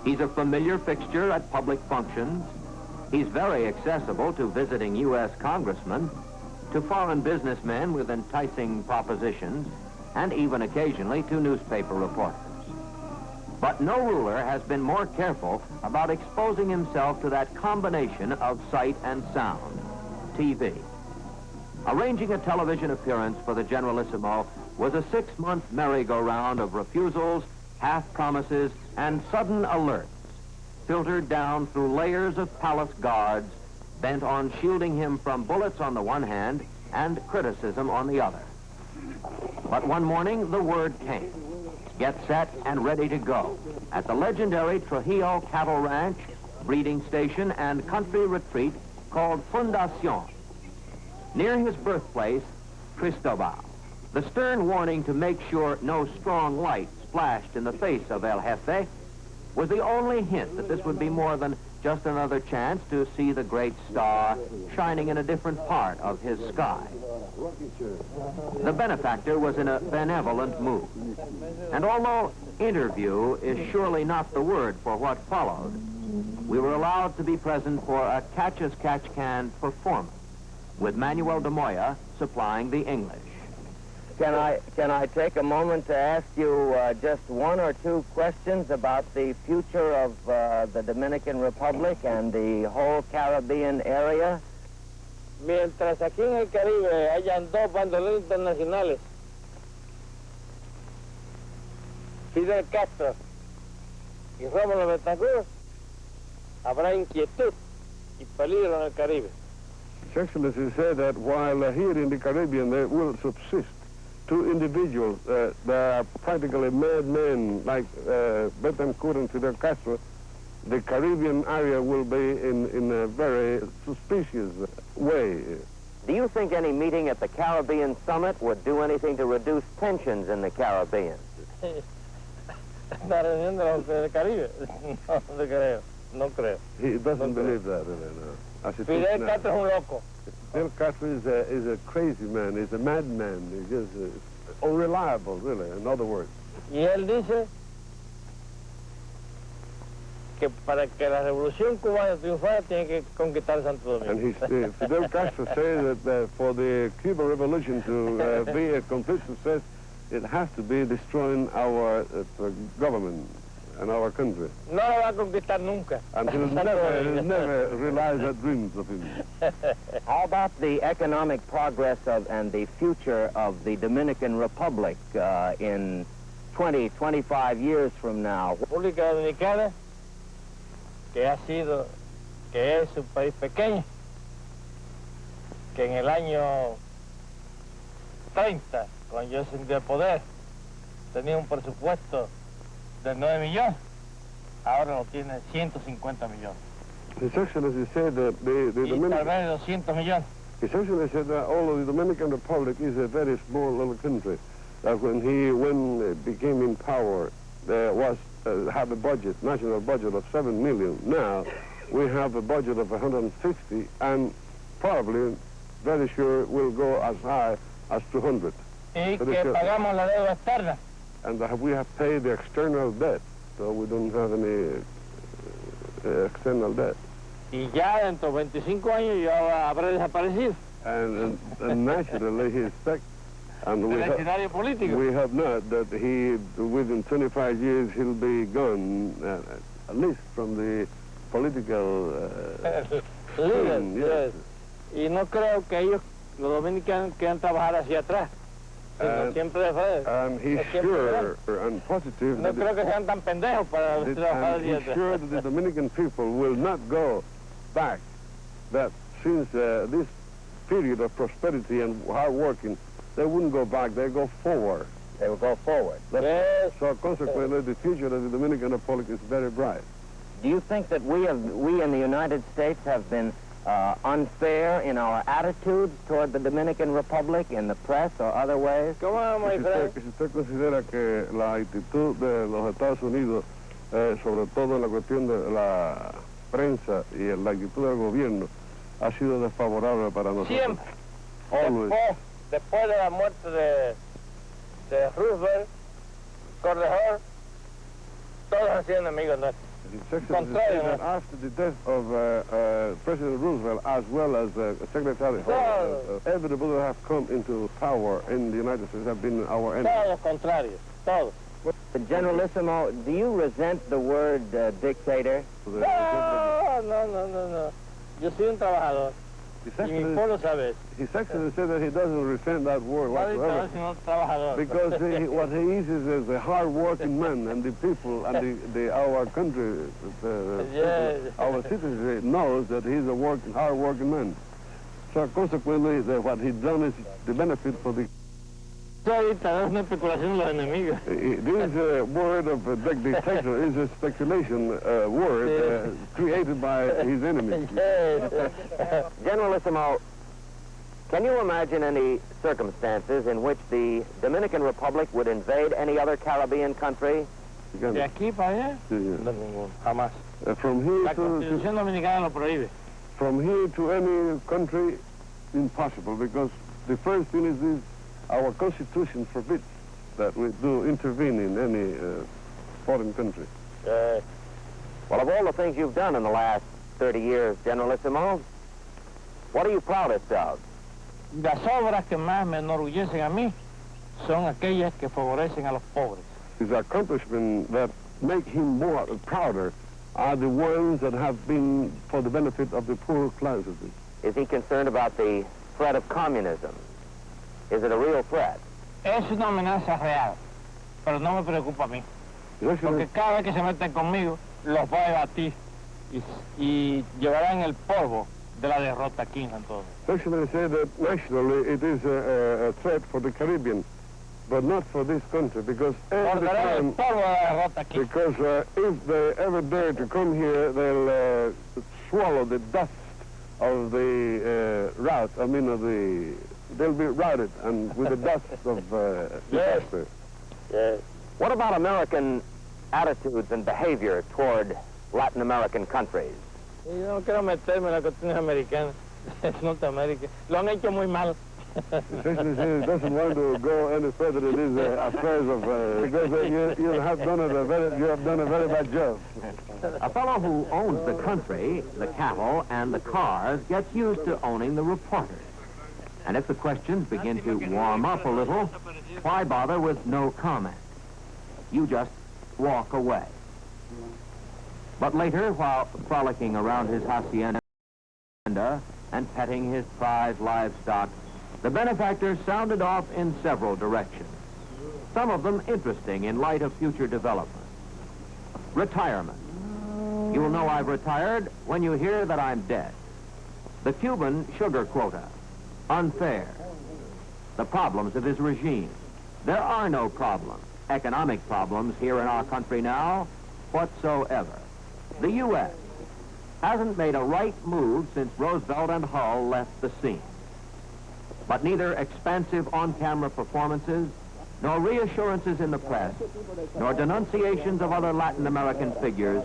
He's a familiar fixture at public functions. He's very accessible to visiting U.S. congressmen, to foreign businessmen with enticing propositions, and even occasionally to newspaper reporters. But no ruler has been more careful about exposing himself to that combination of sight and sound, TV. Arranging a television appearance for the Generalissimo was a 6-month merry-go-round of refusals, half-promises, and sudden alerts, filtered down through layers of palace guards bent on shielding him from bullets on the one hand and criticism on the other. But one morning, the word came. Get set and ready to go at the legendary Trujillo cattle ranch, breeding station, and country retreat called Fundación. Near his birthplace, Cristobal, the stern warning to make sure no strong light splashed in the face of El Jefe was the only hint that this would be more than just another chance to see the great star shining in a different part of his sky. The benefactor was in a benevolent mood. And although interview is surely not the word for what followed, we were allowed to be present for a catch-as-catch-can performance, with Manuel de Moya supplying the English. Can I take a moment to ask you just one or two questions about the future of the Dominican Republic and the whole Caribbean area? Mientras aquí en el Caribe hayan dos bandoleros internacionales, Fidel Castro y Rómulo Betancourt, habrá inquietud y peligro en el Caribe. His Excellency said that while here in the Caribbean there will subsist two individuals that are practically madmen like Betancourt and Fidel Castro, the Caribbean area will be in a very suspicious way. Do you think any meeting at the Caribbean Summit would do anything to reduce tensions in the Caribbean? La reunión del Caribe? No creo, no creo. He doesn't believe that, really, no. As it Fidel is Castro es un loco. Fidel Castro is a crazy man, he's a madman, he's just unreliable, really, in other words. Y él dice que para que la revolución cubana triunfara tiene que conquistar Santo Domingo. And Fidel Castro says that for the Cuban Revolution to be a complete success, it has to be destroying our government and our country. No lo va a conquistar nunca. And he'll never realize the dreams of him. How about the economic progress of and the future of the Dominican Republic in 20, 25 years from now? República Dominicana, que es un país pequeño, que en el año 30, cuando yo ascendí al poder, tenía un presupuesto de 9 millones, ahora lo tiene 150 millones. His Excellency said that the Dominican... tal vez 200 millones. His Excellency said that although the Dominican Republic is a very small little country, that when he became in power, there was had a budget, national budget of 7 million. Now we have a budget of 160, and probably, very sure, will go as high as 200. Y que pagamos la deuda externa. And we have paid the external debt, so we don't have any external debt. Y ya dentro de 25 años yo habré desaparecido. And naturally he expects, and we have not, that within 25 years he'll be gone, at least from the political scene, yes. Y no creo que ellos, los dominicanos, quieran trabajar hacia atrás. And he's sure and positive no creo que sean tan pendejos para trabajar hacia atrás. He's sure that the Dominican people will not go back, that since this period of prosperity and hard working, they wouldn't go back, they go forward. They will go forward. Yes. So consequently, the future of the Dominican Republic is very bright. Do you think that we in the United States have been unfair in our attitudes toward the Dominican Republic in the press or other ways? Si usted considera que la actitud de los Estados Unidos, sobre todo en la cuestión de la prensa y la actitud del gobierno, ha sido desfavorable para nosotros. Siempre. Always. Después de la muerte de Roosevelt, Correjor, Todos han sido enemigos nuestros. His Excellency said that after the death of President Roosevelt, as well as Secretary Hall, everybody who have come into power in the United States have been our enemies. Todos contrarios, todos. Generalissimo, do you resent the word dictator? No. Yo soy un trabajador. Y mi pueblo sabe. His Excellency said that he doesn't resent that word whatsoever. Because what he is a hard-working man, and the people and our country, our citizens knows that he's a hard-working man. So consequently, what he's done is the benefit for the... Es una especulación de los enemigos. This word of dictator is a speculation word created by his enemies. Generalissimo, can you imagine any circumstances in which the Dominican Republic would invade any other Caribbean country? ¿De aquí para allá? Sí, No, ninguno, jamás. From here La Constitución Dominicana lo prohíbe. From here to any country, impossible, because the first thing is this. Our Constitution forbids that we do intervene in any foreign country. Well, of all the things you've done in the last 30 years, Generalissimo, what are you proudest of? Las obras que más me enorgullecen a mí son aquellas que favorecen a los pobres. His accomplishments that make him more prouder are the ones that have been for the benefit of the poor classes. Is he concerned about the threat of communism? Is it a real threat? Es una amenaza real, pero no me preocupa a mí. Porque cada vez que se meten conmigo, los va a debatir y llevarán el polvo de la derrota aquí en Santo Domingo. Actually, say that nationally it is a threat for the Caribbean, but not for this country, because every time, because if they ever dare to come here, they'll swallow the dust of the rout. I mean, of the. They'll be routed and with the dust of disaster. Yes. What about American attitudes and behavior toward Latin American countries? Yo no quiero meterme en la cuestión americana. Es Norteamérica. Lo han hecho muy mal. Especially since he doesn't want to go any further in these affairs of because you have done a very bad job. A fellow who owns the country, the cattle, and the cars gets used to owning the reporters. And if the questions begin to warm up a little, why bother with no comment? You just walk away. But later, while frolicking around his hacienda and petting his prize livestock, the benefactor sounded off in several directions, some of them interesting in light of future development. Retirement. You'll know I've retired when you hear that I'm dead. The Cuban sugar quota. Unfair. The problems of his regime. There are no problems, economic problems here in our country now, whatsoever. The U.S. hasn't made a right move since Roosevelt and Hull left the scene. But neither expansive on-camera performances, nor reassurances in the press, nor denunciations of other Latin American figures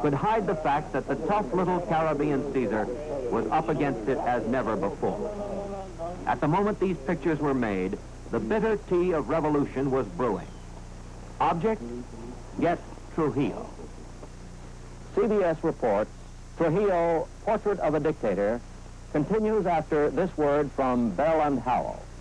could hide the fact that the tough little Caribbean Caesar was up against it as never before. At the moment these pictures were made, the bitter tea of revolution was brewing. Object? Get Trujillo. CBS reports, Trujillo, Portrait of a Dictator, continues after this word from Bell and Howell.